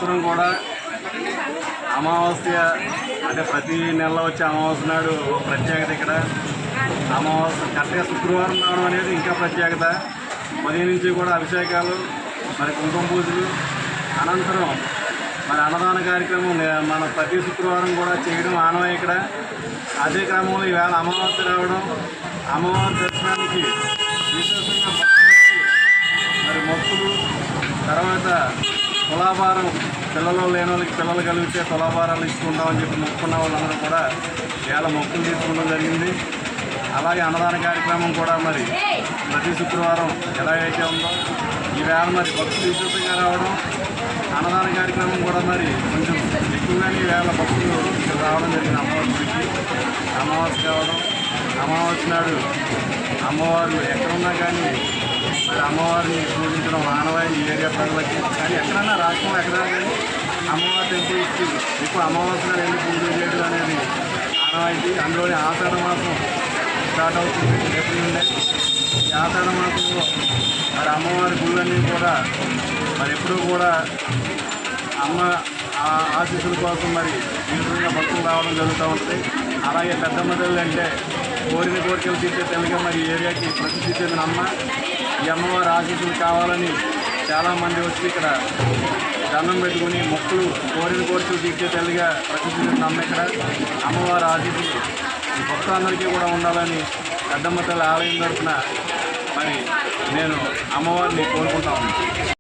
సంవత్సరం కూడా అమావాస్య అంటే ప్రతి నెలలో వచ్చే అమావాస్య నాడు ప్రత్యేకత ఇక్కడ. అమావాస్య కరెక్ట్గా శుక్రవారం రావడం అనేది ఇంకా ప్రత్యేకత. ఉదయం నుంచి కూడా అభిషేకాలు, మరి కుంకుమ పూజలు, అనంతరం మరి అన్నదాన కార్యక్రమం మన ప్రతి శుక్రవారం కూడా చేయడం ఆనవాయి ఇక్కడ. అదే క్రమంలో ఈవేళ అమావాస్య రావడం, అమ్మవారి దర్శనానికి విశేషంగా భక్తులు వచ్చి మరి మొక్కులు, తర్వాత తులాభారం, పిల్లలు లేని వాళ్ళకి పిల్లలు కలిగితే తులాభారాలు ఇచ్చుకుంటామని చెప్పి మొక్కున్న వాళ్ళందరూ కూడా ఇవాళ మొక్కులు తీసుకోవడం జరిగింది. అలాగే అన్నదాన కార్యక్రమం కూడా మరి ప్రతి శుక్రవారం ఎలాగైతే ఉందో ఈవేళ మరి భక్తులు విశేషంగా రావడం, అన్నదాన కార్యక్రమం కూడా మరి కొంచెం ఎక్కువగానే ఈవేళ భక్తులు ఇక్కడ రావడం జరిగింది. అమ్మవారికి అమావాస్య కావడం, అమావాస్య నాడు అమ్మవారు ఎక్కడున్నా కానీ మరి అమ్మవారిని పూజించడం ఆనవాయి ఈ ఏరియా ప్రజలకి. కానీ ఎక్కడన్నా రాష్ట్రంలో ఎక్కడైనా కానీ అమ్మవారి టెంపుల్స్కి ఎక్కువ అమావాస్య నాడు వెళ్ళి పూజలు చేయడం అనేది ఆనవాయితీ. అందులోనే ఆషాఢ మాసం స్టార్ట్ అవుతుంది రేపు నుండే. ఈ ఆషాఢ మాసంలో మరి అమ్మవారి గుళ్ళన్నీ కూడా మరి ఎప్పుడూ కూడా అమ్మ ఆశీస్సుల కోసం మరి విధంగా భక్తులు రావడం జరుగుతూ ఉంటుంది. అలాగే పెద్దమ్మ తల్లి అంటే కోరిన కోరికలు తీర్చే తల్లిగా మరి ఈ ఏరియాకి ప్రసిద్ధి చెందిన అమ్మ. ఈ అమ్మవారి ఆశీస్సులు కావాలని చాలామంది వచ్చి ఇక్కడ దండం పెట్టుకుని మొక్కులు, కోరిన కోరికలు తీర్చే తల్లిగా ప్రసిద్ధి చెందిన అమ్మ ఇక్కడ. అమ్మవారి ఆశీస్సులు భక్తులందరికీ కూడా ఉండాలని పెద్దమ్మ తల్లి ఆలయం తరఫున మరి నేను అమ్మవారిని కోరుకుంటా ఉన్నాను.